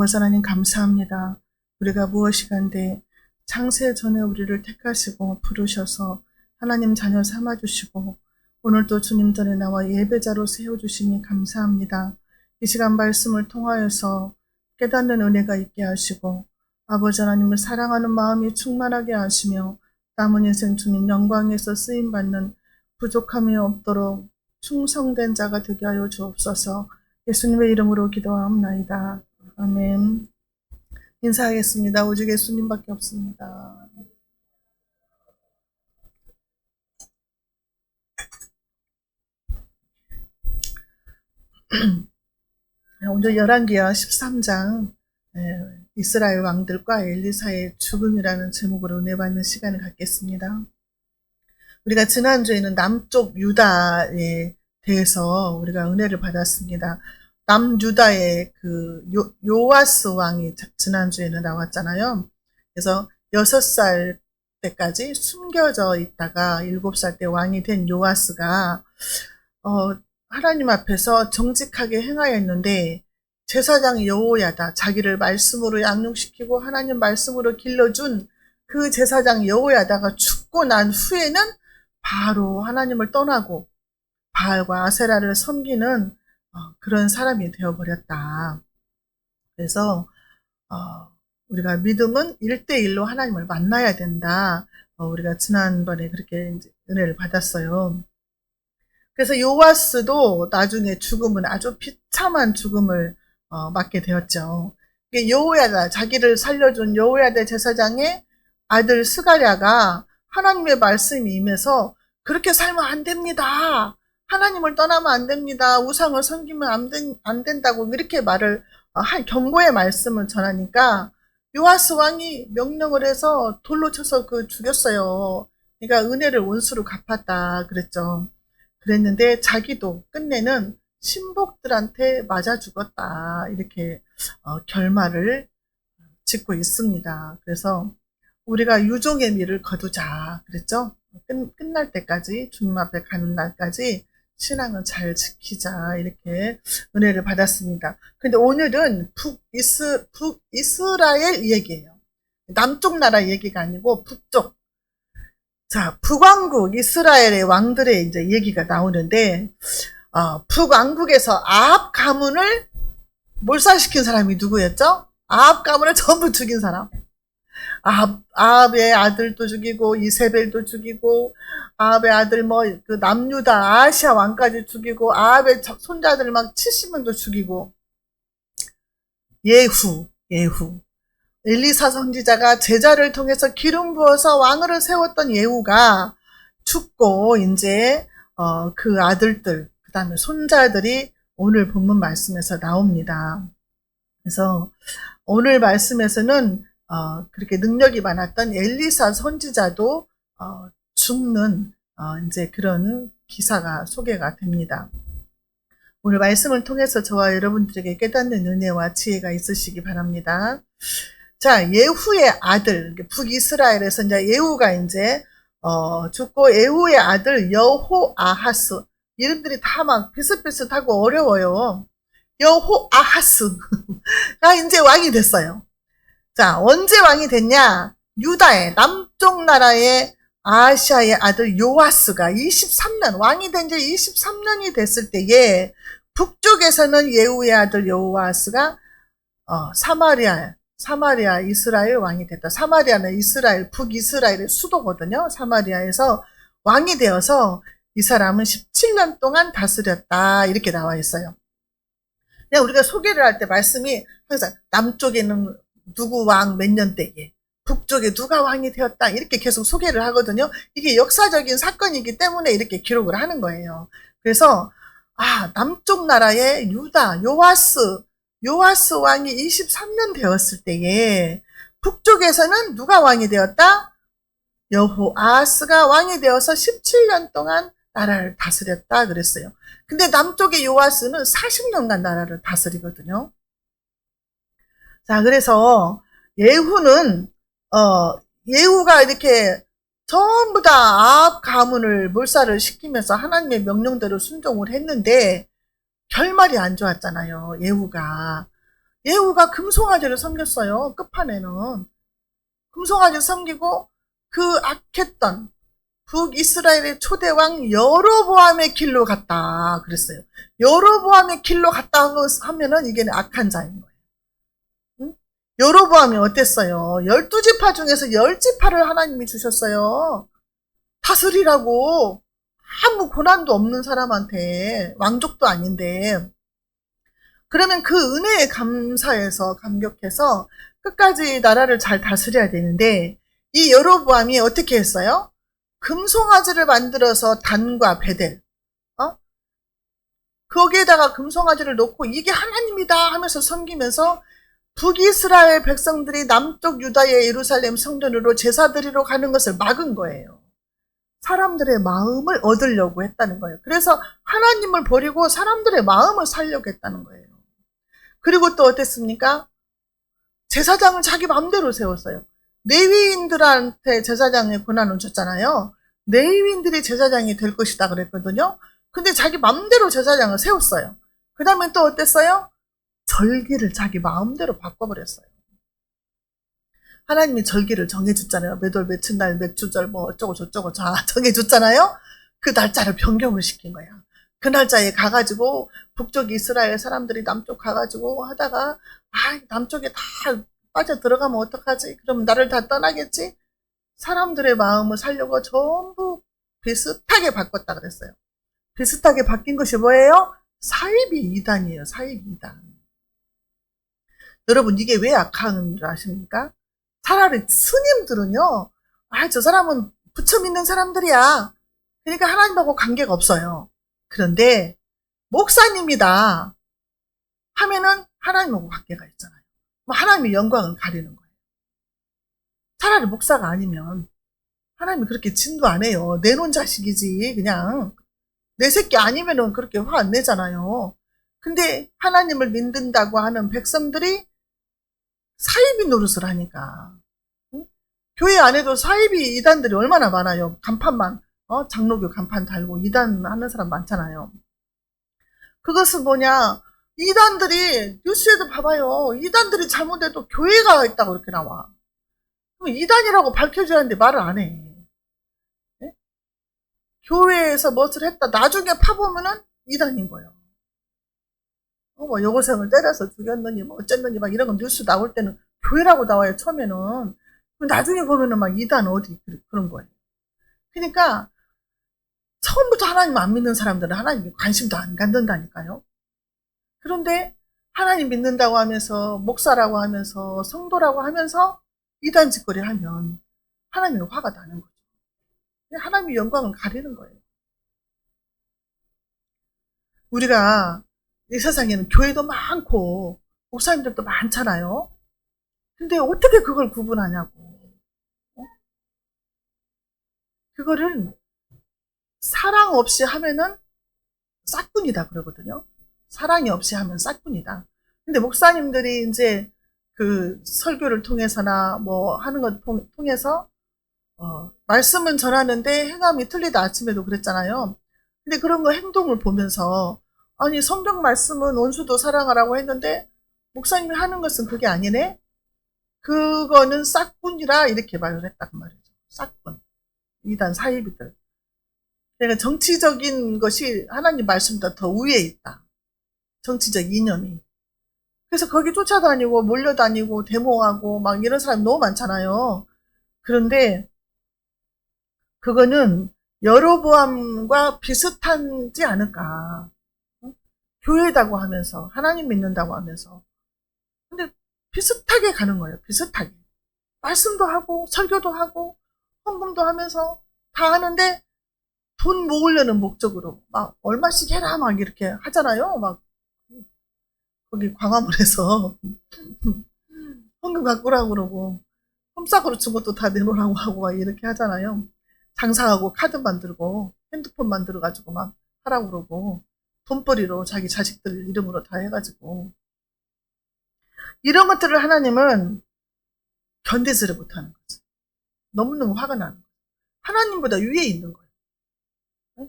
아버지 하나님 감사합니다. 우리가 무엇이간데 창세 전에 우리를 택하시고 부르셔서 하나님 자녀 삼아주시고 오늘도 주님 전에 나와 예배자로 세워주시니 감사합니다. 이 시간 말씀을 통하여서 깨닫는 은혜가 있게 하시고 아버지 하나님을 사랑하는 마음이 충만하게 하시며 남은 인생 주님 영광에서 쓰임받는 부족함이 없도록 충성된 자가 되게 하여 주옵소서. 예수님의 이름으로 기도하옵나이다. 아멘. 인사하겠습니다. 오직 예수님밖에 없습니다. 오늘 열왕기하 13장 이스라엘 왕들과 엘리사의 죽음이라는 제목으로 은혜 받는 시간을 갖겠습니다. 우리가 지난주에는 남쪽 유다에 대해서 우리가 은혜를 받았습니다. 남유다의 그 요아스 왕이 지난주에는 나왔잖아요. 그래서 6살 때까지 숨겨져 있다가 7살 때 왕이 된 요아스가 하나님 앞에서 정직하게 행하였는데 제사장 여호야다, 자기를 말씀으로 양육시키고 하나님 말씀으로 길러준 그 제사장 여호야다가 죽고 난 후에는 바로 하나님을 떠나고 바알과 아세라를 섬기는 그런 사람이 되어버렸다. 그래서 우리가 믿음은 1대1로 하나님을 만나야 된다. 우리가 지난번에 그렇게 은혜를 받았어요. 그래서 요아스도 나중에 죽음은 아주 비참한 죽음을 맞게 되었죠. 여호야다, 자기를 살려준 여호야다 제사장의 아들 스가랴가 하나님의 말씀이 임해서 그렇게 살면 안 됩니다. 하나님을 떠나면 안 됩니다. 우상을 섬기면 안 된다고 이렇게 말을 경고의 말씀을 전하니까 요아스 왕이 명령을 해서 돌로 쳐서 죽였어요. 그러니까 은혜를 원수로 갚았다 그랬죠. 그랬는데 자기도 끝내는 신복들한테 맞아 죽었다 이렇게 결말을 짓고 있습니다. 그래서 우리가 유종의 미를 거두자 그랬죠. 끝날 때까지 주님 앞에 가는 날까지 신앙을 잘 지키자 이렇게 은혜를 받았습니다. 근데 오늘은 북이스라엘 얘기예요. 남쪽 나라 얘기가 아니고 북쪽. 자, 북왕국 이스라엘의 왕들의 이제 얘기가 나오는데 북왕국에서 아합 가문을 몰살시킨 사람이 누구였죠? 아합 가문을 전부 죽인 사람. 아합의 아들도 죽이고 이세벨도 죽이고 아합의 아들 그 남유다 아시아 왕까지 죽이고 아합의 손자들 막 70명도 죽이고 예후 엘리사 선지자가 제자를 통해서 기름 부어서 왕으로 세웠던 예후가 죽고 이제 그 아들들 그 다음에 손자들이 오늘 본문 말씀에서 나옵니다. 그래서 오늘 말씀에서는 그렇게 능력이 많았던 엘리사 선지자도 죽는 이제 그런 기사가 소개가 됩니다. 오늘 말씀을 통해서 저와 여러분들에게 깨닫는 은혜와 지혜가 있으시기 바랍니다. 자, 예후의 아들, 북이스라엘에서 이제 예후가 이제 죽고 예후의 아들 여호아하스, 이름들이 다 막 비슷비슷하고 어려워요. 여호아하스가 이제 왕이 됐어요. 자, 언제 왕이 됐냐? 유다의 남쪽 나라의 아시아의 아들 요아스가 23년, 왕이 된 지 23년이 됐을 때에 북쪽에서는 예후의 아들 여호아스가 사마리아 이스라엘 왕이 됐다. 사마리아는 이스라엘, 북이스라엘의 수도거든요. 사마리아에서 왕이 되어서 이 사람은 17년 동안 다스렸다. 이렇게 나와 있어요. 그냥 우리가 소개를 할 때 말씀이 항상 남쪽에는 누구 왕 몇 년대에, 북쪽에 누가 왕이 되었다. 이렇게 계속 소개를 하거든요. 이게 역사적인 사건이기 때문에 이렇게 기록을 하는 거예요. 그래서 남쪽 나라의 유다, 요아스 왕이 23년 되었을 때에 북쪽에서는 누가 왕이 되었다? 여호아스가 왕이 되어서 17년 동안 나라를 다스렸다 그랬어요. 근데 남쪽의 요아스는 40년간 나라를 다스리거든요. 자, 그래서 예후는 예후가 이렇게 전부 다 아합 가문을 몰살을 시키면서 하나님의 명령대로 순종을 했는데 결말이 안 좋았잖아요. 예후가 예후가 금송아지를 섬겼어요. 끝판에는. 금송아지를 섬기고 그 악했던 북이스라엘의 초대왕 여로보암의 길로 갔다 그랬어요. 여로보암의 길로 갔다 하면은 이게 악한 자인 거예요. 응? 여로보암이 어땠어요? 12지파 중에서 10지파를 하나님이 주셨어요. 다스리라고. 아무 고난도 없는 사람한테, 왕족도 아닌데. 그러면 그 은혜에 감사해서 감격해서 끝까지 나라를 잘 다스려야 되는데, 이 여로보암이 어떻게 했어요? 금송아지를 만들어서 단과 베델, 거기에다가 금송아지를 놓고 이게 하나님이다 하면서 섬기면서 북이스라엘 백성들이 남쪽 유다의 예루살렘 성전으로 제사 드리러 가는 것을 막은 거예요. 사람들의 마음을 얻으려고 했다는 거예요. 그래서 하나님을 버리고 사람들의 마음을 살려고 했다는 거예요. 그리고 또 어땠습니까? 제사장을 자기 마음대로 세웠어요. 레위인들한테 제사장의 권한을 줬잖아요. 레위인들이 제사장이 될 것이다 그랬거든요. 근데 자기 마음대로 제사장을 세웠어요. 그 다음에 또 어땠어요? 절기를 자기 마음대로 바꿔버렸어요. 하나님이 절기를 정해줬잖아요. 몇 월 며칠 날 몇 주절 뭐 어쩌고 저쩌고 다 정해줬잖아요. 그 날짜를 변경을 시킨 거야. 그 날짜에 가가지고 북쪽 이스라엘 사람들이 남쪽 가가지고 하다가 남쪽에 다 빠져 들어가면 어떡하지? 그럼 나를 다 떠나겠지? 사람들의 마음을 살려고 전부 비슷하게 바꿨다 그랬어요. 비슷하게 바뀐 것이 뭐예요? 사이비 이단이에요. 사이비 이단. 여러분 이게 왜 악한 줄 아십니까? 차라리 스님들은요. 저 사람은 부처 믿는 사람들이야. 그러니까 하나님하고 관계가 없어요. 그런데 목사님이다 하면은 하나님하고 관계가 있잖아요. 하나님의 영광을 가리는 거예요. 차라리 목사가 아니면 하나님이 그렇게 진도 안 해요. 내놓은 자식이지 그냥. 내 새끼 아니면은 그렇게 화 안 내잖아요. 근데 하나님을 믿는다고 하는 백성들이 사이비 노릇을 하니까. 응? 교회 안에도 사이비 이단들이 얼마나 많아요. 간판만 장로교 간판 달고 이단 하는 사람 많잖아요. 그것은 뭐냐? 이단들이 뉴스에도 봐봐요. 이단들이 잘못해도 교회가 있다고 이렇게 나와. 그럼 이단이라고 밝혀줘야 하는데 말을 안 해. 네? 교회에서 무엇을 했다. 나중에 파보면은 이단인 거예요. 뭐 여고생을 때려서 죽였느니 뭐 어쨌느니 막 이런 거 뉴스 나올 때는 교회라고 나와요. 처음에는. 나중에 보면은 막 이단 어디 그런 거예요. 그러니까 처음부터 하나님 안 믿는 사람들은 하나님 관심도 안 갖는다니까요. 그런데 하나님 믿는다고 하면서 목사라고 하면서 성도라고 하면서 이단 짓거리 하면 하나님은 화가 나는 거죠. 하나님의 영광을 가리는 거예요. 우리가 이 세상에는 교회도 많고 목사님들도 많잖아요. 근데 어떻게 그걸 구분하냐고. 그거를 사랑 없이 하면은 싹군이다 그러거든요. 사랑이 없이 하면 싹군이다. 근데 목사님들이 이제 그 설교를 통해서나 뭐 하는 것 통해서 말씀은 전하는데 행함이 틀리다. 아침에도 그랬잖아요. 근데 그런 거 행동을 보면서 아니 성경 말씀은 원수도 사랑하라고 했는데 목사님이 하는 것은 그게 아니네. 그거는 싹군이라 이렇게 말을 했단 말이죠. 싹군. 이단 사이비들. 그러니까 정치적인 것이 하나님 말씀보다 더 위에 있다. 정치적 이념이. 그래서 거기 쫓아다니고 몰려다니고 데모하고 막 이런 사람이 너무 많잖아요. 그런데 그거는 여로보암과 비슷하지 않을까. 교회다고 하면서 하나님 믿는다고 하면서. 근데 비슷하게 가는 거예요. 비슷하게. 말씀도 하고 설교도 하고 헌금도 하면서 다 하는데 돈 모으려는 목적으로 막 얼마씩 해라 막 이렇게 하잖아요. 막 거기 광화문에서 헌금 갖고 오라고 그러고 홈싸구로 준 것도 다 내놓으라고 하고 막 이렇게 하잖아요. 장사하고 카드 만들고 핸드폰 만들어 가지고 막 하라고 그러고 돈벌이로 자기 자식들 이름으로 다 해가지고 이런 것들을 하나님은 견디지를 못하는 거지. 너무너무 화가 나는 거예요. 하나님보다 위에 있는 거예요.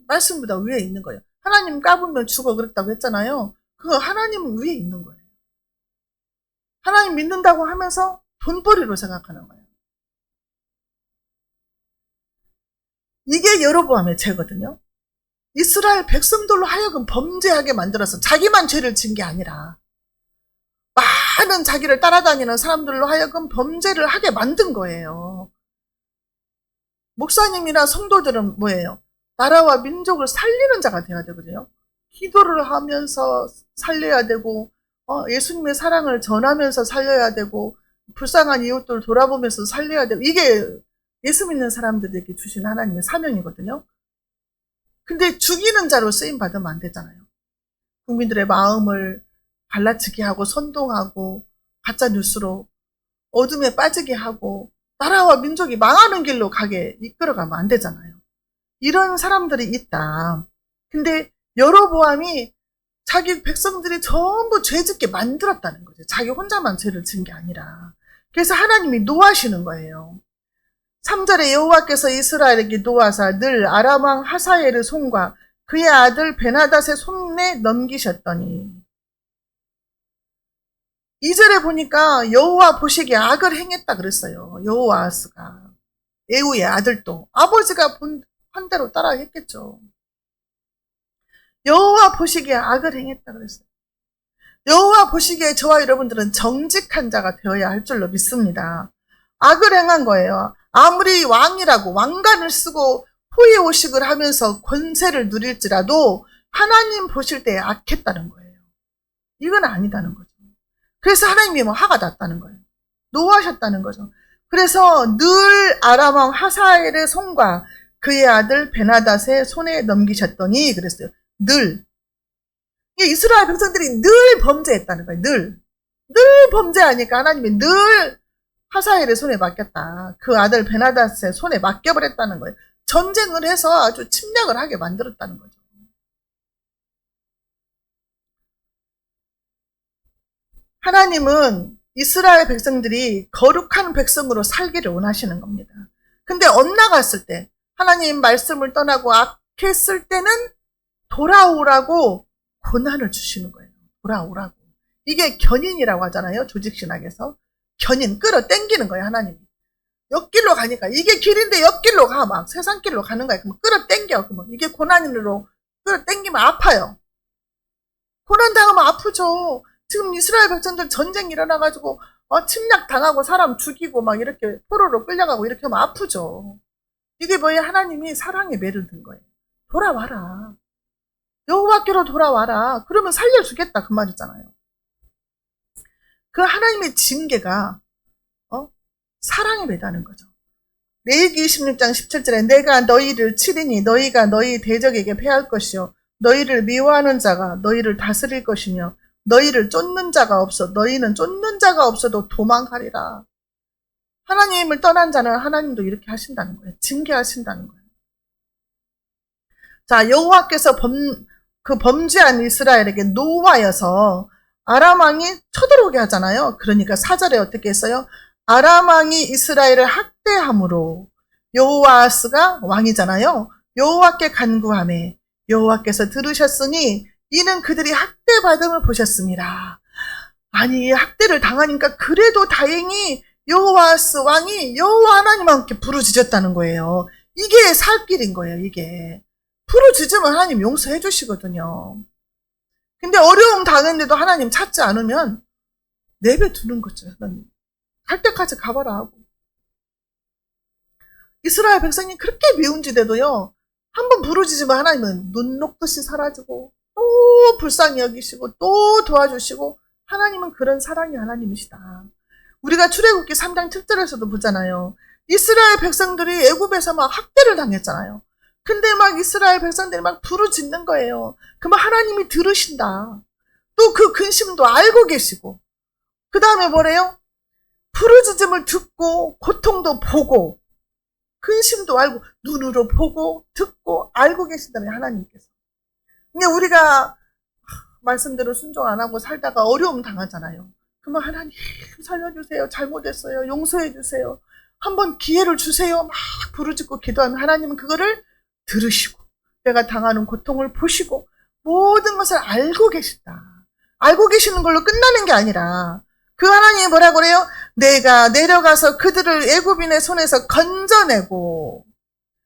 말씀보다 위에 있는 거예요. 하나님 까불면 죽어 그랬다고 했잖아요. 그거 하나님은 위에 있는 거예요. 하나님 믿는다고 하면서 돈벌이로 생각하는 거예요. 이게 여로보암의 죄거든요. 이스라엘 백성들로 하여금 범죄하게 만들어서 자기만 죄를 진 게 아니라 많은 자기를 따라다니는 사람들로 하여금 범죄를 하게 만든 거예요. 목사님이나 성도들은 뭐예요? 나라와 민족을 살리는 자가 돼야 되거든요. 기도를 하면서 살려야 되고 예수님의 사랑을 전하면서 살려야 되고 불쌍한 이웃들 돌아보면서 살려야 되고 이게 예수 믿는 사람들에게 주신 하나님의 사명이거든요. 근데 죽이는 자로 쓰임받으면 안 되잖아요. 국민들의 마음을 갈라치게 하고 선동하고 가짜뉴스로 어둠에 빠지게 하고 나라와 민족이 망하는 길로 가게 이끌어가면 안 되잖아요. 이런 사람들이 있다. 근데 여로보암이 자기 백성들이 전부 죄짓게 만들었다는 거죠. 자기 혼자만 죄를 지은 게 아니라. 그래서 하나님이 노하시는 거예요. 3절에 여호와께서 이스라엘에게 노하사 늘 아람 왕 하사엘의 손과 그의 아들 베나닷의 손에 넘기셨더니 2절에 보니까 여호와 보시기에 악을 행했다 그랬어요. 여호와스가 에우의 아들도 아버지가 본 대로 따라 했겠죠. 여호와 보시기에 악을 행했다 그랬어요. 여호와 보시기에 저와 여러분들은 정직한 자가 되어야 할 줄로 믿습니다. 악을 행한 거예요. 아무리 왕이라고 왕관을 쓰고 호의호식을 하면서 권세를 누릴지라도 하나님 보실 때 악했다는 거예요. 이건 아니다는 거죠. 그래서 하나님이 화가 났다는 거예요. 노하셨다는 거죠. 그래서 늘 아람 왕 하사엘의 손과 그의 아들 베나닷의 손에 넘기셨더니 그랬어요. 늘. 이스라엘 백성들이 늘 범죄했다는 거예요. 늘 범죄하니까 하나님이 늘 하사엘의 손에 맡겼다. 그 아들 베나닷의 손에 맡겨버렸다는 거예요. 전쟁을 해서 아주 침략을 하게 만들었다는 거죠. 하나님은 이스라엘 백성들이 거룩한 백성으로 살기를 원하시는 겁니다. 근데 엇나갔을 때 하나님 말씀을 떠나고 악했을 때는 돌아오라고 고난을 주시는 거예요. 돌아오라고. 이게 견인이라고 하잖아요. 조직신학에서. 견인, 끌어당기는 거예요. 하나님이. 옆길로 가니까 이게 길인데 옆길로 가. 막 세상길로 가는 거예요. 그러면 끌어당겨. 그러면 이게 고난으로 끌어당기면 아파요. 고난 당하면 아프죠. 지금 이스라엘 백성들 전쟁 일어나가지고 침략 당하고 사람 죽이고 막 이렇게 포로로 끌려가고 이렇게 하면 아프죠. 이게 뭐예요? 하나님이 사랑의 매를 든 거예요. 돌아와라. 여호와께로 돌아와라. 그러면 살려주겠다 그 말이잖아요. 그 하나님의 징계가 사랑에 매다는 거죠. 레위기 26장 17절에 내가 너희를 치리니 너희가 너희 대적에게 패할 것이요 너희를 미워하는 자가 너희를 다스릴 것이며 너희를 쫓는 자가 없어 너희는 쫓는 자가 없어도 도망가리라. 하나님을 떠난 자는 하나님도 이렇게 하신다는 거예요. 징계하신다는 거예요. 자, 여호와께서 범죄한 이스라엘에게 노하여서 아람 왕이 쳐들어오게 하잖아요. 그러니까 4절에 어떻게 했어요? 아람 왕이 이스라엘을 학대함으로 여호와스가 왕이잖아요. 여호와께 간구하매 여호와께서 들으셨으니 이는 그들이 학대받음을 보셨습니다. 아니 학대를 당하니까 그래도 다행히 여호와스 왕이 여호와 하나님께 부르짖었다는 거예요. 이게 살 길인 거예요. 이게 부르짖으면 하나님 용서해 주시거든요. 근데 어려움 당했는데도 하나님 찾지 않으면 내버려두는 거죠. 하나님 갈 때까지 가봐라 하고. 이스라엘 백성이 그렇게 미운지대도요 한번 부르짖으면 하나님은 눈 녹듯이 사라지고 또 불쌍히 여기시고 또 도와주시고 하나님은 그런 사랑의 하나님이시다. 우리가 출애굽기 3장 7절에서도 보잖아요. 이스라엘 백성들이 애굽에서 막 학대를 당했잖아요. 근데 막 이스라엘 백성들이 막 부르짖는 거예요. 그러면 하나님이 들으신다. 또 그 근심도 알고 계시고 그 다음에 뭐래요? 부르짖음을 듣고 고통도 보고 근심도 알고 눈으로 보고 듣고 알고 계신다는 하나님께서. 그러니까 우리가 말씀대로 순종 안 하고 살다가 어려움 당하잖아요. 그러면 하나님 살려주세요. 잘못했어요. 용서해 주세요. 한번 기회를 주세요. 막 부르짖고 기도하면 하나님은 그거를 들으시고 내가 당하는 고통을 보시고 모든 것을 알고 계신다. 알고 계시는 걸로 끝나는 게 아니라 그 하나님이 뭐라고 그래요? 내가 내려가서 그들을 애굽인의 손에서 건져내고,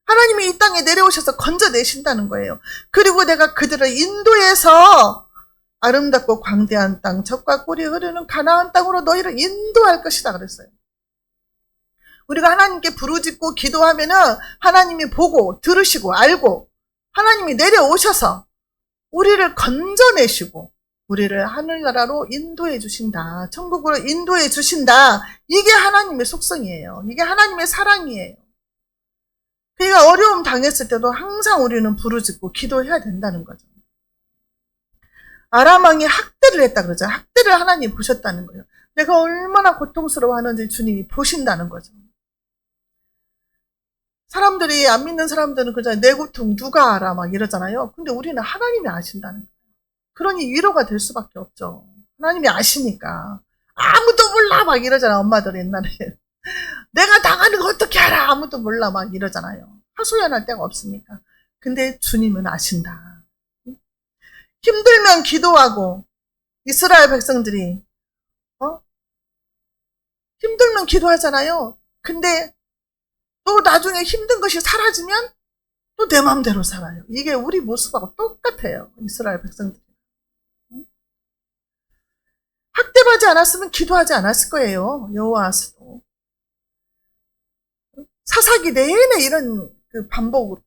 하나님이 이 땅에 내려오셔서 건져내신다는 거예요. 그리고 내가 그들을 인도해서 아름답고 광대한 땅, 젖과 꿀이 흐르는 가나안 땅으로 너희를 인도할 것이다 그랬어요. 우리가 하나님께 부르짖고 기도하면은 하나님이 보고 들으시고 알고 하나님이 내려오셔서 우리를 건져내시고 우리를 하늘나라로 인도해 주신다. 천국으로 인도해 주신다. 이게 하나님의 속성이에요. 이게 하나님의 사랑이에요. 그러니까 어려움 당했을 때도 항상 우리는 부르짖고 기도해야 된다는 거죠. 아람 왕이 학대를 했다 그러죠. 학대를 하나님이 보셨다는 거예요. 내가 얼마나 고통스러워하는지 주님이 보신다는 거죠. 사람들이, 안 믿는 사람들은 그러잖아요. 내 고통 누가 알아? 막 이러잖아요. 근데 우리는 하나님이 아신다는 거예요. 그러니 위로가 될 수밖에 없죠. 하나님이 아시니까. 아무도 몰라! 막 이러잖아요. 엄마들 옛날에. 내가 당하는 거 어떻게 알아? 아무도 몰라. 막 이러잖아요. 하소연할 데가 없으니까. 근데 주님은 아신다. 힘들면 기도하고, 이스라엘 백성들이, 힘들면 기도하잖아요. 근데 또 나중에 힘든 것이 사라지면 또 내 마음대로 살아요. 이게 우리 모습하고 똑같아요. 이스라엘 백성들이. 학대받지 않았으면 기도하지 않았을 거예요. 여호와스도. 사사기 내내 이런 그 반복,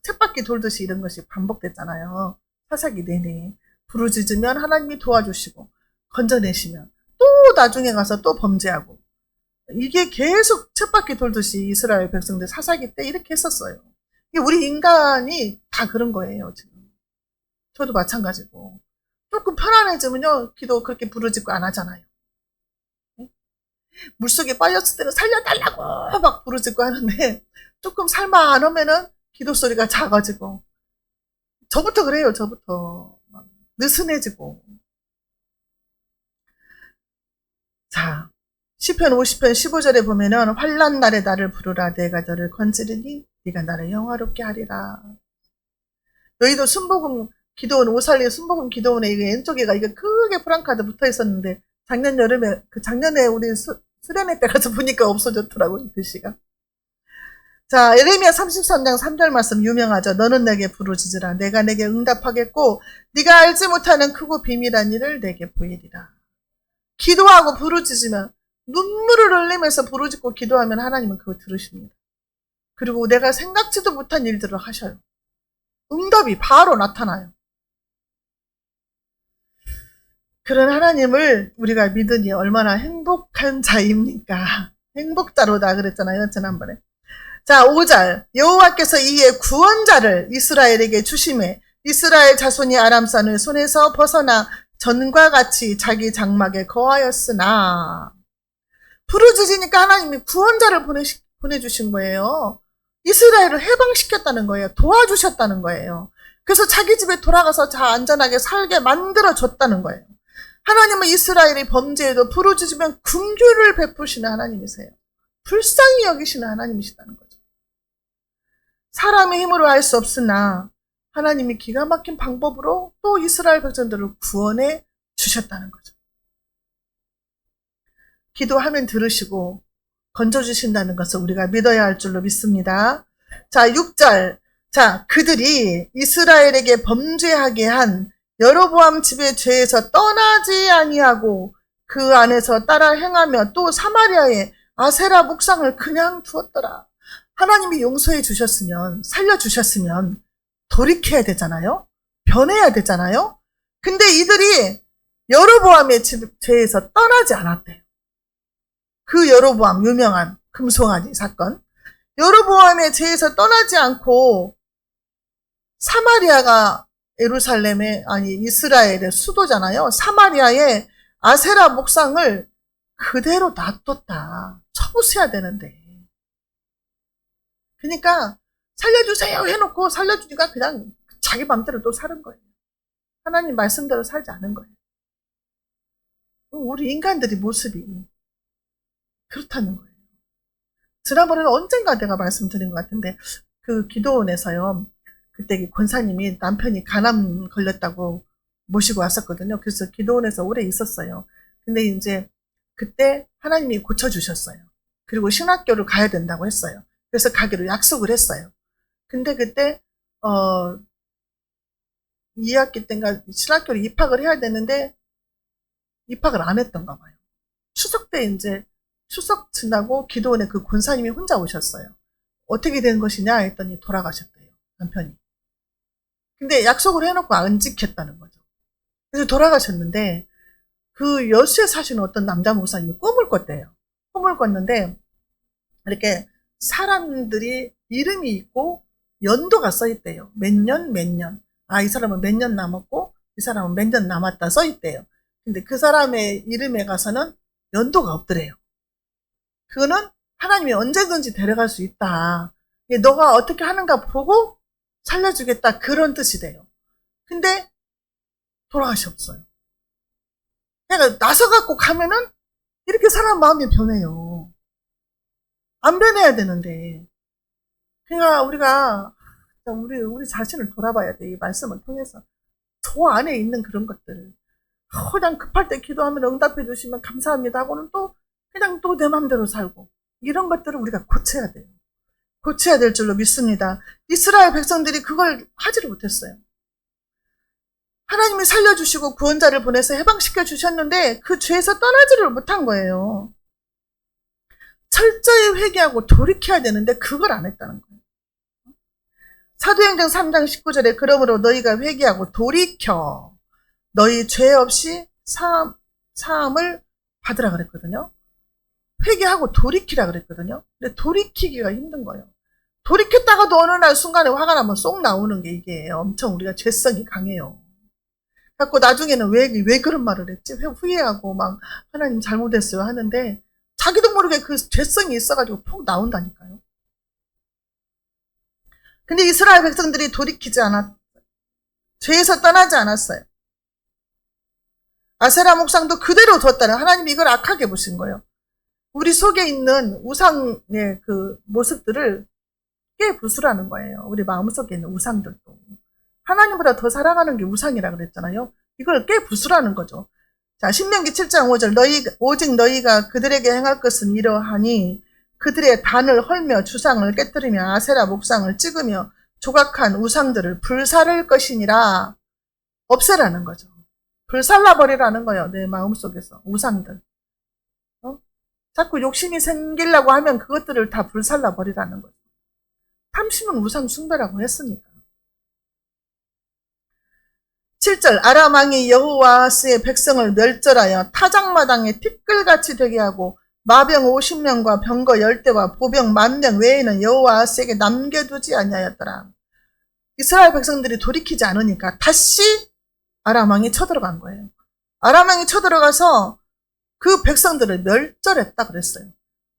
쳇바퀴 돌듯이 이런 것이 반복됐잖아요. 사사기 내내. 부르짖으면 하나님이 도와주시고 건져내시면 또 나중에 가서 또 범죄하고. 이게 계속 쳇바퀴 돌듯이 이스라엘 백성들 사사기 때 이렇게 했었어요. 이게 우리 인간이 다 그런 거예요, 지금. 저도 마찬가지고. 조금 편안해지면요, 기도 그렇게 부르짖고 안 하잖아요. 물속에 빠졌을 때는 살려달라고 막 부르짖고 하는데, 조금 살만하면은 기도 소리가 작아지고. 저부터 그래요, 저부터. 막 느슨해지고. 자, 시편 50편 15절에 보면은 환난 날에 나를 부르라 내가 너를 건지리니 네가 나를 영화롭게 하리라. 너희도 순복음 기도원 오살리 순복음 기도원에 이게 왼쪽에가 이게 크게 프랑카드 붙어 있었는데 작년 여름에 작년에 우리 수련회 때 가서 보니까 없어졌더라고요, 글씨가. 자, 예레미야 33장 3절 말씀 유명하죠. 너는 내게 부르짖으라 내가 내게 응답하겠고 네가 알지 못하는 크고 비밀한 일을 내게 보이리라. 기도하고 부르짖으면 눈물을 흘리면서 부르짖고 기도하면 하나님은 그거 들으십니다. 그리고 내가 생각지도 못한 일들을 하셔요. 응답이 바로 나타나요. 그런 하나님을 우리가 믿으니 얼마나 행복한 자입니까? 행복자로다 그랬잖아요, 지난번에. 자, 5절. 여호와께서 이에 구원자를 이스라엘에게 주심에 이스라엘 자손이 아람산을 손에서 벗어나 전과 같이 자기 장막에 거하였으나. 부르짖으니까 하나님이 구원자를 보내주신 거예요. 이스라엘을 해방시켰다는 거예요. 도와주셨다는 거예요. 그래서 자기 집에 돌아가서 안전하게 살게 만들어줬다는 거예요. 하나님은 이스라엘이 범죄에도 부르짖으면 긍휼을 베푸시는 하나님이세요. 불쌍히 여기시는 하나님이시다는 거죠. 사람의 힘으로 할 수 없으나 하나님이 기가 막힌 방법으로 또 이스라엘 백성들을 구원해 주셨다는 거죠. 기도하면 들으시고 건져주신다는 것을 우리가 믿어야 할 줄로 믿습니다. 자, 6절. 자, 그들이 이스라엘에게 범죄하게 한 여로보암 집의 죄에서 떠나지 아니하고 그 안에서 따라 행하며 또 사마리아에 아세라 목상을 그냥 두었더라. 하나님이 용서해 주셨으면, 살려주셨으면 돌이켜야 되잖아요. 변해야 되잖아요. 근데 이들이 여로보암의 죄에서 떠나지 않았대요. 그 여로보암, 유명한 금송아지 사건. 여로보암의 죄에서 떠나지 않고 사마리아가 이스라엘의 수도잖아요. 사마리아에 아세라 목상을 그대로 놔뒀다. 쳐부숴야 되는데. 그러니까 살려주세요 해놓고 살려주니까 그냥 자기 맘대로 또 사는 거예요. 하나님 말씀대로 살지 않은 거예요. 우리 인간들이 모습이 그렇다는 거예요. 지난번에는 언젠가 내가 말씀드린 것 같은데 그 기도원에서요. 그때 권사님이 남편이 간암 걸렸다고 모시고 왔었거든요. 그래서 기도원에서 오래 있었어요. 근데 이제 그때 하나님이 고쳐주셨어요. 그리고 신학교를 가야 된다고 했어요. 그래서 가기로 약속을 했어요. 근데 그때 2학기 때인가 신학교를 입학을 해야 되는데 입학을 안 했던가 봐요. 추석 때 이제 추석 지나고 기도원에 그 권사님이 혼자 오셨어요. 어떻게 된 것이냐 했더니 돌아가셨대요. 남편이. 근데 약속을 해놓고 안 지켰다는 거죠. 그래서 돌아가셨는데 그 여수에 사시는 어떤 남자 목사님이 꿈을 꿨대요. 꿈을 꿨는데 이렇게 사람들이 이름이 있고 연도가 써있대요. 몇 년, 몇 년. 아, 이 사람은 몇 년 남았고 이 사람은 몇 년 남았다 써있대요. 근데 그 사람의 이름에 가서는 연도가 없더래요. 그거는 하나님이 언제든지 데려갈 수 있다. 너가 어떻게 하는가 보고 살려주겠다. 그런 뜻이 돼요. 근데 돌아가셨어요. 그러니까 나서갖고 가면은 이렇게 사람 마음이 변해요. 안 변해야 되는데. 그러니까 우리가 우리 자신을 돌아봐야 돼. 이 말씀을 통해서. 저 안에 있는 그런 것들. 그냥 급할 때 기도하면 응답해 주시면 감사합니다 하고는 또 그냥 또 내 맘대로 살고. 이런 것들을 우리가 고쳐야 돼요. 고쳐야 될 줄로 믿습니다. 이스라엘 백성들이 그걸 하지를 못했어요. 하나님이 살려주시고 구원자를 보내서 해방시켜 주셨는데 그 죄에서 떠나지를 못한 거예요. 철저히 회개하고 돌이켜야 되는데 그걸 안 했다는 거예요. 사도행전 3장 19절에 그러므로 너희가 회개하고 돌이켜 너희 죄 없이 사함을 받으라 그랬거든요. 회개하고 돌이키라 그랬거든요. 근데 돌이키기가 힘든 거예요. 돌이켰다가도 어느 날 순간에 화가 나면 쏙 나오는 게 이게 엄청 우리가 죄성이 강해요. 그래서 나중에는 왜 그런 말을 했지? 후회하고 막 하나님 잘못했어요 하는데 자기도 모르게 그 죄성이 있어가지고 폭 나온다니까요. 근데 이스라엘 백성들이 돌이키지 않았어요. 죄에서 떠나지 않았어요. 아세라 목상도 그대로 뒀다는 하나님이 이걸 악하게 보신 거예요. 우리 속에 있는 우상의 그 모습들을 깨부수라는 거예요. 우리 마음속에 있는 우상들도. 하나님보다 더 사랑하는 게 우상이라 그랬잖아요. 이걸 깨부수라는 거죠. 자, 신명기 7장 5절 오직 너희가 그들에게 행할 것은 이러하니 그들의 단을 헐며 주상을 깨뜨리며 아세라 목상을 찍으며 조각한 우상들을 불사를 것이니라. 없애라는 거죠. 불살라버리라는 거예요. 내 마음속에서 우상들. 자꾸 욕심이 생기려고 하면 그것들을 다 불살라버리라는 거죠. 탐심은 우상 숭배라고 했으니까. 7절 아람 왕이 여호와스의 백성을 멸절하여 타작마당에 티끌같이 되게 하고 마병 50명과 병거 10대와 보병 10,000명 외에는 여호와스에게 남겨두지 아니하였더라. 이스라엘 백성들이 돌이키지 않으니까 다시 아람 왕이 쳐들어간 거예요. 아람 왕이 쳐들어가서 그 백성들을 멸절했다 그랬어요.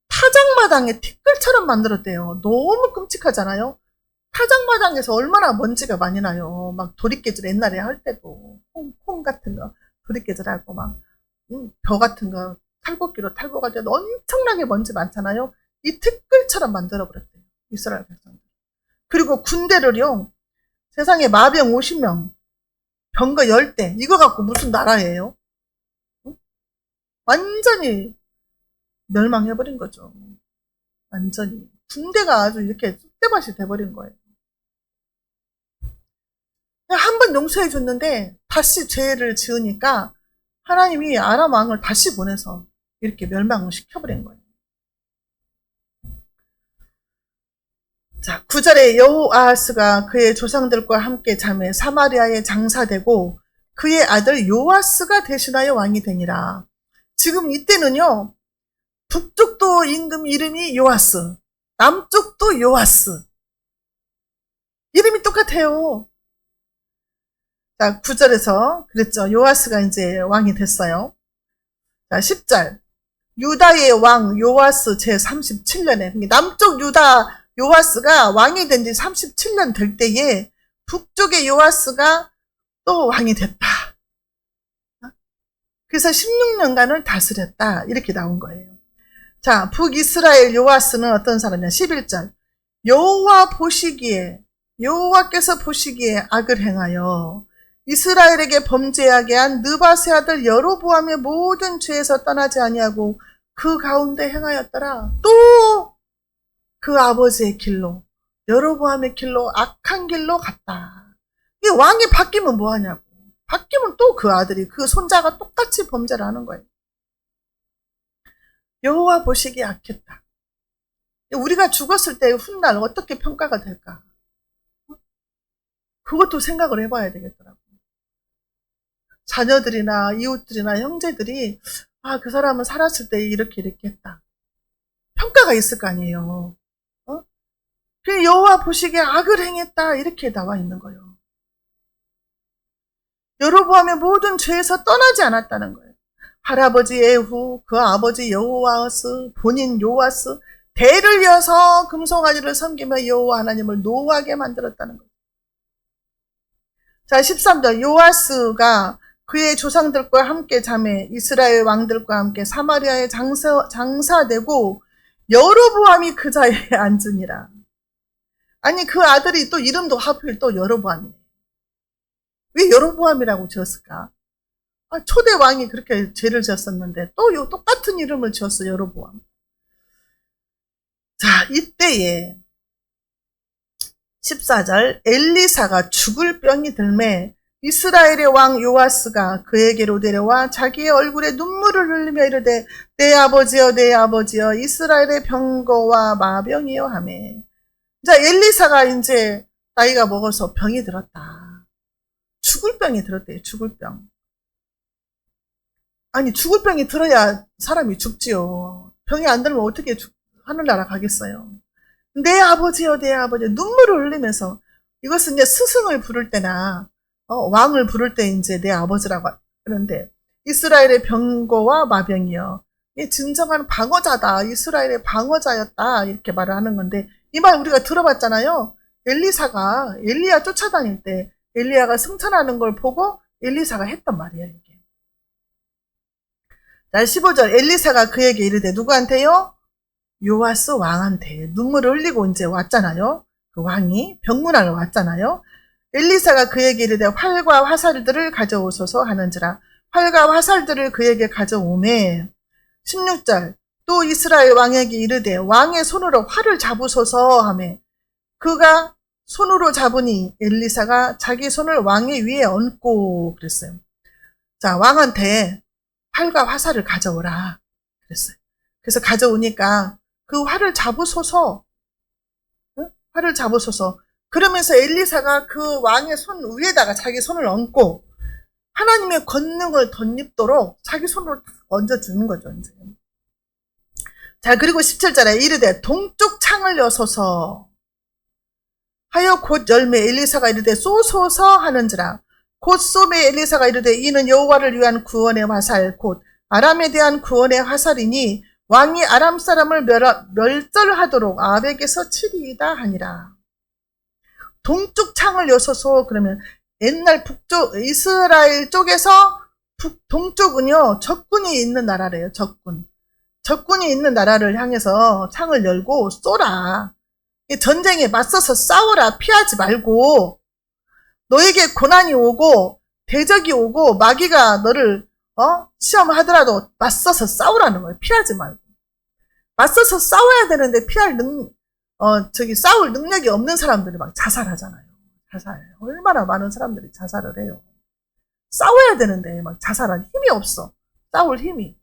타작마당에 티끌처럼 만들었대요. 너무 끔찍하잖아요. 타작마당에서 얼마나 먼지가 많이 나요. 막 도리깨질 옛날에 할 때도 콩 같은 거 도리깨질하고 막 벼 같은 거 탈곡기로 탈곡할 때도 엄청나게 먼지 많잖아요. 이 티끌처럼 만들어버렸대요. 이스라엘 백성들. 그리고 군대를요. 세상에 마병 50명 병거 10대 이거 갖고 무슨 나라예요? 완전히 멸망해버린 거죠. 완전히. 군대가 아주 이렇게 쑥대밭이 돼버린 거예요. 한 번 용서해 줬는데 다시 죄를 지으니까 하나님이 아람 왕을 다시 보내서 이렇게 멸망을 시켜버린 거예요. 자, 9절에 여호아스가 그의 조상들과 함께 잠에 사마리아에 장사되고 그의 아들 요아스가 대신하여 왕이 되니라. 지금 이때는요. 북쪽도 임금 이름이 요아스, 남쪽도 요아스. 이름이 똑같아요. 자, 9절에서 그랬죠. 요아스가 이제 왕이 됐어요. 자, 10절. 유다의 왕 요아스 제37년에 남쪽 유다 요아스가 왕이 된 지 37년 될 때에 북쪽의 요아스가 또 왕이 됐다. 그래서 16년간을 다스렸다. 이렇게 나온 거예요. 자, 북이스라엘 요아스는 어떤 사람이냐? 11절. 여호와께서 보시기에 악을 행하여 이스라엘에게 범죄하게 한 느바세 아들 여로보암의 모든 죄에서 떠나지 아니하고 그 가운데 행하였더라. 또 그 아버지의 길로, 여로보암의 길로, 악한 길로 갔다. 이 왕이 바뀌면 뭐하냐고. 바뀌면 또 그 아들이, 그 손자가 똑같이 범죄를 하는 거예요. 여호와 보시기에 악했다. 우리가 죽었을 때의 훗날 어떻게 평가가 될까? 그것도 생각을 해봐야 되겠더라고. 자녀들이나 이웃들이나 형제들이 그 사람은 살았을 때 이렇게 했다. 평가가 있을 거 아니에요. 그 여호와 보시기에 악을 행했다 이렇게 나와 있는 거예요. 여로보암의 모든 죄에서 떠나지 않았다는 거예요. 할아버지 에후, 그 아버지 여호와스, 본인 요아스, 대를 이어서 금송아지를 섬기며 여호와 하나님을 노하게 만들었다는 거예요. 자, 13절 요아스가 그의 조상들과 함께 자매 이스라엘 왕들과 함께 사마리아에 장사되고 여로보암이 그 자리에 앉으니라. 아니 그 아들이 또 이름도 하필 또 여로보암이네. 왜 여로보암이라고 지었을까? 초대 왕이 그렇게 죄를 지었었는데 또 똑같은 이름을 지었어 여로보암. 자, 이때에 14절 엘리사가 죽을 병이 들매 이스라엘의 왕 요아스가 그에게로 데려와 자기의 얼굴에 눈물을 흘리며 이르되 내 아버지여 내 아버지여 이스라엘의 병거와 마병이여 하매. 자, 엘리사가 이제 나이가 먹어서 병이 들었다. 죽을 병이 들었대요. 죽을 병. 아니 죽을 병이 들어야 사람이 죽지요. 병이 안 들면 어떻게 하늘나라 가겠어요. 내 아버지여 내 아버지여 눈물을 흘리면서 이것은 이제 스승을 부를 때나 왕을 부를 때 이제 내 아버지라고 하는데 이스라엘의 병거와 마병이여. 이 진정한 방어자다. 이스라엘의 방어자였다. 이렇게 말을 하는 건데 이 말 우리가 들어봤잖아요. 엘리사가 엘리야 쫓아다닐 때 엘리야가 승천하는 걸 보고 엘리사가 했단 말이에요. 이게. 자, 15절 엘리사가 그에게 이르되 누구한테요? 요아스 왕한테 눈물을 흘리고 이제 왔잖아요. 그 왕이 병문안을 왔잖아요. 엘리사가 그에게 이르되 활과 화살들을 가져오소서 하는지라. 활과 화살들을 그에게 가져오매. 16절 또 이스라엘 왕에게 이르되 왕의 손으로 활을 잡으소서 하매 그가 손으로 잡으니 엘리사가 자기 손을 왕의 위에 얹고 그랬어요. 자, 왕한테 활과 화살을 가져오라 그랬어요. 그래서 가져오니까 그 활을 잡으소서, 활을 잡으소서. 그러면서 엘리사가 그 왕의 손 위에다가 자기 손을 얹고 하나님의 권능을 덧입도록 자기 손으로 얹어주는 거죠. 이제. 자, 그리고 17절에 이르되 동쪽 창을 여소서 하여 곧 열매 엘리사가 이르되 쏘소서 하는지라. 곧 쏘매 엘리사가 이르되 이는 여호와를 위한 구원의 화살 곧 아람에 대한 구원의 화살이니 왕이 아람 사람을 멸절하도록 아벡에서 치리이다 하니라. 동쪽 창을 여소서 그러면 옛날 북쪽 이스라엘 쪽에서 동쪽은요 적군이 있는 나라래요. 적군이 있는 나라를 향해서 창을 열고 쏘라. 전쟁에 맞서서 싸우라. 피하지 말고 너에게 고난이 오고 대적이 오고 마귀가 너를 시험하더라도 맞서서 싸우라는 거예요. 피하지 말고. 맞서서 싸워야 되는데 싸울 능력이 없는 사람들이 막 자살하잖아요. 얼마나 많은 사람들이 자살을 해요. 싸워야 되는데 막 자살한 힘이 없어. 싸울 힘이.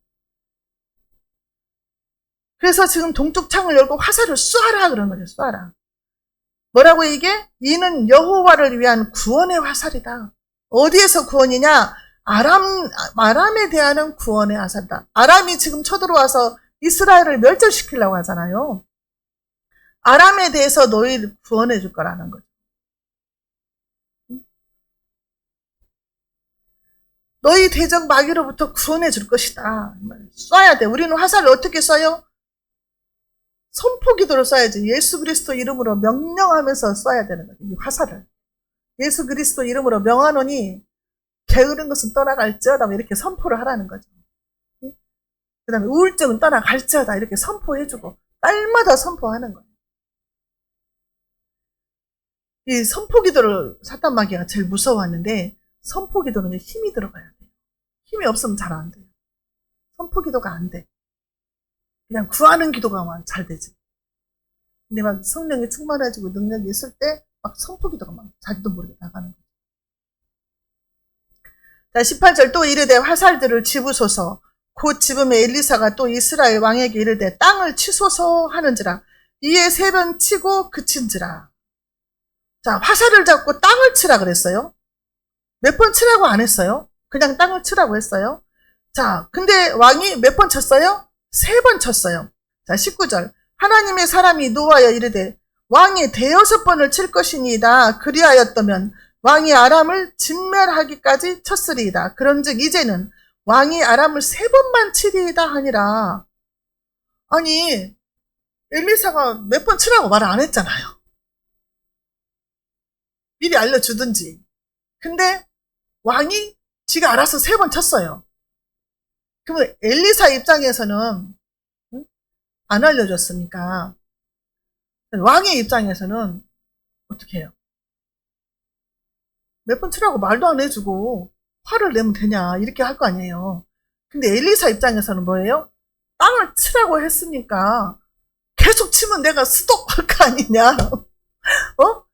그래서 지금 동쪽 창을 열고 화살을 쏘아라 그런 거죠. 쏘아라. 뭐라고 이게? 이는 여호와를 위한 구원의 화살이다. 어디에서 구원이냐? 아람에 대한 구원의 화살이다. 아람이 지금 쳐들어와서 이스라엘을 멸절시키려고 하잖아요. 아람에 대해서 너희를 구원해 줄 거라는 거죠. 너희 대적 마귀로부터 구원해 줄 것이다. 쏴야 돼. 우리는 화살을 어떻게 쏴요? 선포기도로 쏴야지. 예수 그리스도 이름으로 명령하면서 쏴야 되는 거죠. 이 화살을. 예수 그리스도 이름으로 명하노니 게으른 것은 떠나갈지어다 이렇게 선포를 하라는 거죠. 그 다음에 우울증은 떠나갈지어다 이렇게 선포해주고 딸마다 선포하는 거예요. 이 선포기도를 사탄 마귀가 제일 무서워하는데 선포기도는 힘이 들어가야 돼요. 힘이 없으면 잘 안 돼요. 선포기도가 안 돼. 그냥 구하는 기도가만 잘 되지. 근데 막 성령이 충만해지고 능력이 있을 때 막 선포기도가 막 자기도 모르게 나가는 거예요. 자, 18절 또 이르되 화살들을 집으소서. 곧 집음에 엘리사가 또 이스라엘 왕에게 이르되 땅을 치소서 하는지라. 이에 3번 치고 그친지라. 자, 화살을 잡고 땅을 치라 그랬어요. 몇 번 치라고 안 했어요. 그냥 땅을 치라고 했어요. 자, 근데 왕이 몇 번 쳤어요? 3번 쳤어요. 자, 19절. 하나님의 사람이 노하여 이르되 왕이 6번을 칠 것이니이다. 그리하였다면 왕이 아람을 진멸하기까지 쳤으리이다. 그런즉 이제는 왕이 아람을 3번만 치리이다 하니라. 아니, 엘리사가 몇 번 치라고 말 안 했잖아요. 미리 알려주든지. 근데 왕이 지가 알아서 3번 쳤어요. 그러면 엘리사 입장에서는 안 알려줬으니까 왕의 입장에서는 어떻게 해요? 몇 번 치라고 말도 안 해주고 화를 내면 되냐 이렇게 할 거 아니에요. 근데 엘리사 입장에서는 뭐예요? 땅을 치라고 했으니까 계속 치면 내가 스톱할 거 아니냐. 어?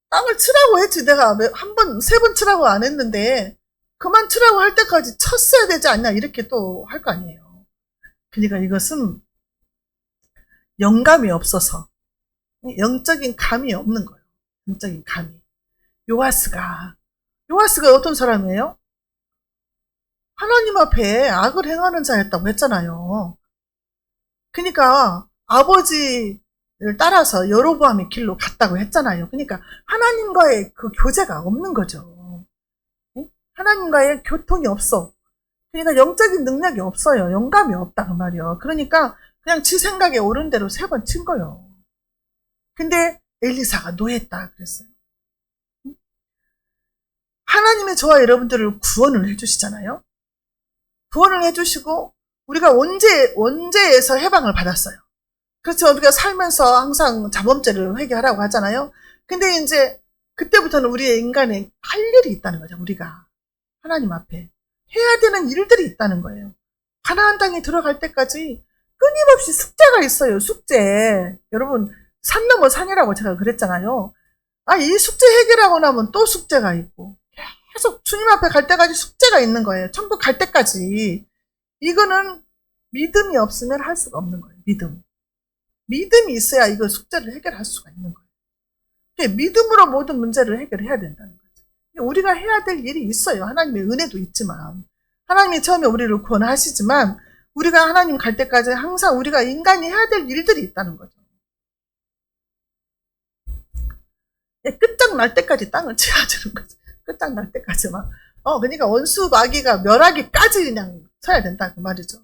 땅을 치라고 했지. 내가 3번 치라고 안 했는데 그만 치라고 할 때까지 쳤어야 되지 않냐 이렇게 또 할 거 아니에요. 그러니까 이것은 영감이 없어서 영적인 감이 없는 거예요. 영적인 감이. 요아스가 어떤 사람이에요? 하나님 앞에 악을 행하는 자였다고 했잖아요. 그러니까 아버지를 따라서 여로보암의 길로 갔다고 했잖아요. 그러니까 하나님과의 그 교제가 없는 거죠. 하나님과의 교통이 없어. 그러니까 영적인 능력이 없어요. 영감이 없다 그 말이요. 그러니까 그냥 지 생각에 옳은 대로 3번 친 거예요. 근데 엘리사가 노했다 그랬어요. 하나님이 저와 여러분들을 구원을 해주시잖아요. 구원을 해주시고 우리가 원죄에서 해방을 받았어요. 그렇죠. 우리가 살면서 항상 자범죄를 회개하라고 하잖아요. 근데 이제 그때부터는 우리의 인간에 할 일이 있다는 거죠. 우리가 하나님 앞에 해야 되는 일들이 있다는 거예요. 가나안 땅에 들어갈 때까지 끊임없이 숙제가 있어요. 숙제. 여러분 산 넘어 산이라고 제가 그랬잖아요. 이 숙제 해결하고 나면 또 숙제가 있고 계속 주님 앞에 갈 때까지 숙제가 있는 거예요. 천국 갈 때까지. 이거는 믿음이 없으면 할 수가 없는 거예요. 믿음이 있어야 이거 숙제를 해결할 수가 있는 거예요. 믿음으로 모든 문제를 해결해야 된다는 거죠. 우리가 해야 될 일이 있어요. 하나님의 은혜도 있지만 하나님이 처음에 우리를 구원하시지만 우리가 하나님 갈 때까지 항상 우리가 인간이 해야 될 일들이 있다는 거죠. 끝장날 때까지 땅을 쳐야 되는 거죠. 끝장날 때까지만. 그러니까 원수 마귀가 멸하기까지 그냥 쳐야 된다 그 말이죠.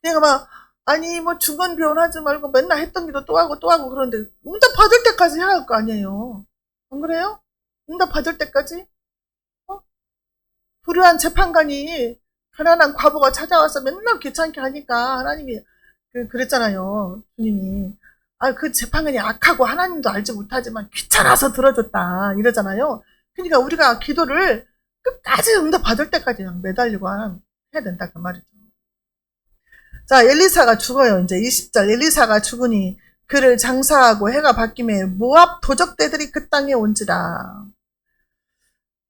내가 막 아니 뭐 중언비언 하지 말고 맨날 했던 기도 또 하고 그러는데 응답 받을 때까지 해야 할 거 아니에요. 안 그래요? 응답 받을 때까지? 불의한 재판관이 가난한 과부가 찾아와서 맨날 귀찮게 하니까 하나님이 그랬잖아요. 주님이 그 재판관이 악하고 하나님도 알지 못하지만 귀찮아서 들어줬다 이러잖아요. 그러니까 우리가 기도를 끝까지 응답 받을 때까지 그냥 매달리고 해야 된다 그 말이죠. 자, 엘리사가 죽어요. 이제 20절 엘리사가 죽으니 그를 장사하고 해가 바뀌매 모압 도적대들이 그 땅에 온지라.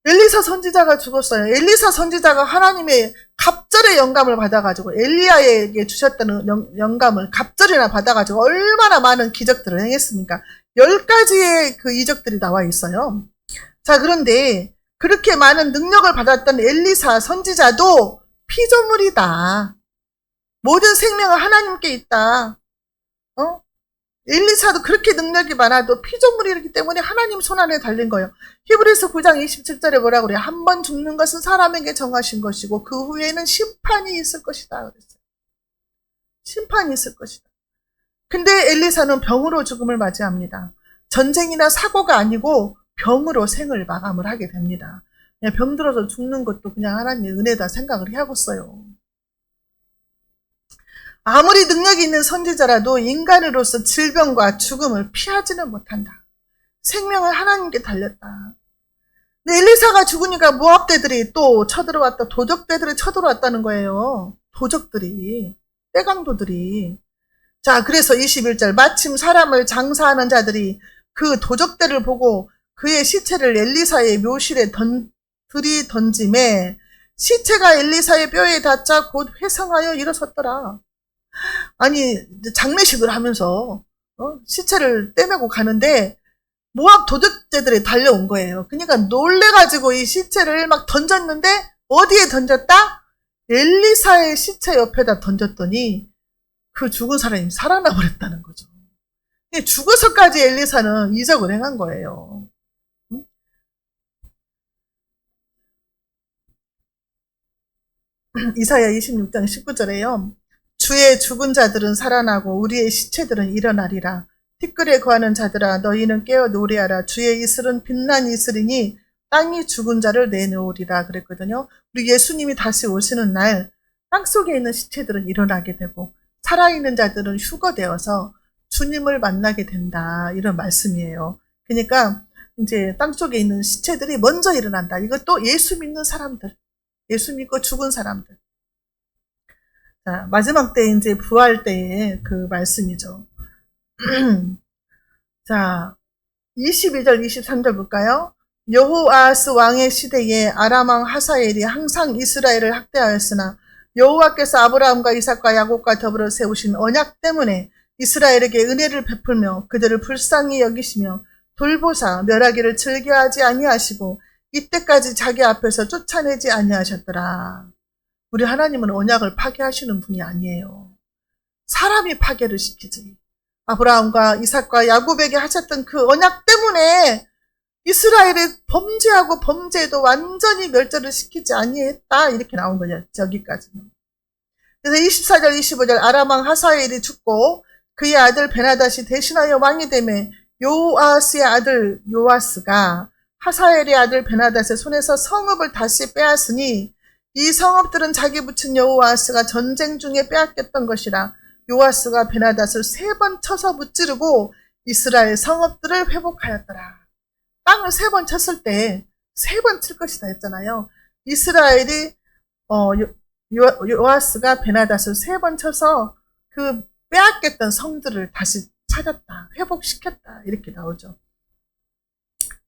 엘리사 선지자가 죽었어요. 엘리사 선지자가 하나님의 갑절의 영감을 받아가지고 엘리야에게 주셨던 영감을 갑절이나 받아가지고 얼마나 많은 기적들을 행했습니까? 10가지의 그 이적들이 나와 있어요. 자, 그런데 그렇게 많은 능력을 받았던 엘리사 선지자도 피조물이다. 모든 생명은 하나님께 있다. 엘리사도 그렇게 능력이 많아도 피조물이기 때문에 하나님 손안에 달린 거예요. 히브리서 9장 27절에 뭐라고 그래요? 한 번 죽는 것은 사람에게 정하신 것이고 그 후에는 심판이 있을 것이다 그랬어요. 심판이 있을 것이다. 근데 엘리사는 병으로 죽음을 맞이합니다. 전쟁이나 사고가 아니고 병으로 생을 마감을 하게 됩니다. 그냥 병 들어서 죽는 것도 그냥 하나님의 은혜다 생각을 해야겠어요. 아무리 능력이 있는 선지자라도 인간으로서 질병과 죽음을 피하지는 못한다. 생명을 하나님께 달렸다. 근데 엘리사가 죽으니까 모압대들이 또 쳐들어왔다. 도적대들이 쳐들어왔다는 거예요. 도적들이, 때강도들이. 자, 그래서 21절 마침 사람을 장사하는 자들이 그 도적대를 보고 그의 시체를 엘리사의 묘실에 들이던짐에 시체가 엘리사의 뼈에 닿자 곧 회상하여 일어섰더라. 아니, 장례식을 하면서 시체를 떼매고 가는데 모압 도적대들이 달려온 거예요. 그러니까 놀래가지고 이 시체를 막 던졌는데 어디에 던졌다? 엘리사의 시체 옆에다 던졌더니 그 죽은 사람이 살아나 버렸다는 거죠. 죽어서까지 엘리사는 이적을 행한 거예요. 이사야 26장 19절에요. 주의 죽은 자들은 살아나고 우리의 시체들은 일어나리라. 티끌에 거하는 자들아 너희는 깨어 노래하라. 주의 이슬은 빛난 이슬이니 땅이 죽은 자를 내놓으리라 그랬거든요. 우리 예수님이 다시 오시는 날 땅속에 있는 시체들은 일어나게 되고 살아있는 자들은 휴거되어서 주님을 만나게 된다. 이런 말씀이에요. 그러니까 이제 땅속에 있는 시체들이 먼저 일어난다. 이것도 예수 믿는 사람들, 예수 믿고 죽은 사람들. 자, 마지막 때 이제 부활 때의 그 말씀이죠. 자, 22절, 23절 볼까요? 여호아스 왕의 시대에 아람 왕 하사엘이 항상 이스라엘을 학대하였으나 여호와께서 아브라함과 이삭과 야곱과 더불어 세우신 언약 때문에 이스라엘에게 은혜를 베풀며 그들을 불쌍히 여기시며 돌보사 멸하기를 즐겨하지 아니하시고 이때까지 자기 앞에서 쫓아내지 아니하셨더라. 우리 하나님은 언약을 파괴하시는 분이 아니에요. 사람이 파괴를 시키지. 아브라함과 이삭과 야곱에게 하셨던 그 언약 때문에 이스라엘의 범죄하고 범죄도 완전히 멸절을 시키지 아니했다. 이렇게 나온 거죠. 여기까지는. 그래서 24절 25절 아람 왕 하사엘이 죽고 그의 아들 베나닷이 대신하여 왕이 되매 요아스의 아들 요아스가 하사엘의 아들 베나닷의 손에서 성읍을 다시 빼앗으니 이 성읍들은 자기 부친 여호아스가 전쟁 중에 빼앗겼던 것이라. 요아스가 베나닷을 3번 쳐서 무찌르고 이스라엘 성읍들을 회복하였더라. 땅을 3번 쳤을 때 3번 칠 것이다 했잖아요. 이스라엘이 요아스가 베나닷을 3번 쳐서 그 빼앗겼던 성들을 다시 찾았다. 회복시켰다. 이렇게 나오죠.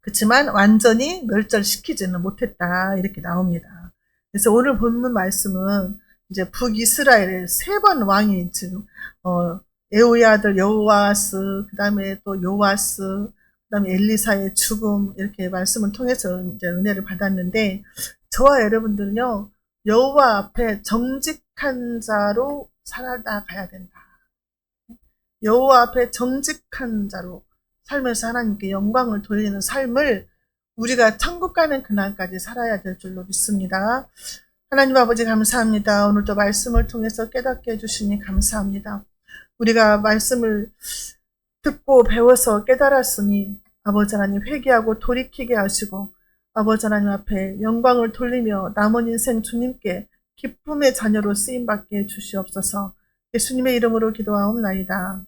그렇지만 완전히 멸절시키지는 못했다. 이렇게 나옵니다. 그래서 오늘 본문 말씀은 이제 북이스라엘의 3번 왕이 지금 에오의 아들 여호아스, 그 다음에 또 요아스, 그 다음에 엘리사의 죽음 이렇게 말씀을 통해서 이제 은혜를 받았는데 저와 여러분들은요 여호와 앞에 정직한 자로 살아가야 된다. 여호와 앞에 정직한 자로 살면서 하나님께 영광을 돌리는 삶을 우리가 천국 가는 그날까지 살아야 될 줄로 믿습니다. 하나님 아버지 감사합니다. 오늘도 말씀을 통해서 깨닫게 해주시니 감사합니다. 우리가 말씀을 듣고 배워서 깨달았으니 아버지 하나님 회개하고 돌이키게 하시고 아버지 하나님 앞에 영광을 돌리며 남은 인생 주님께 기쁨의 자녀로 쓰임받게 해주시옵소서. 예수님의 이름으로 기도하옵나이다.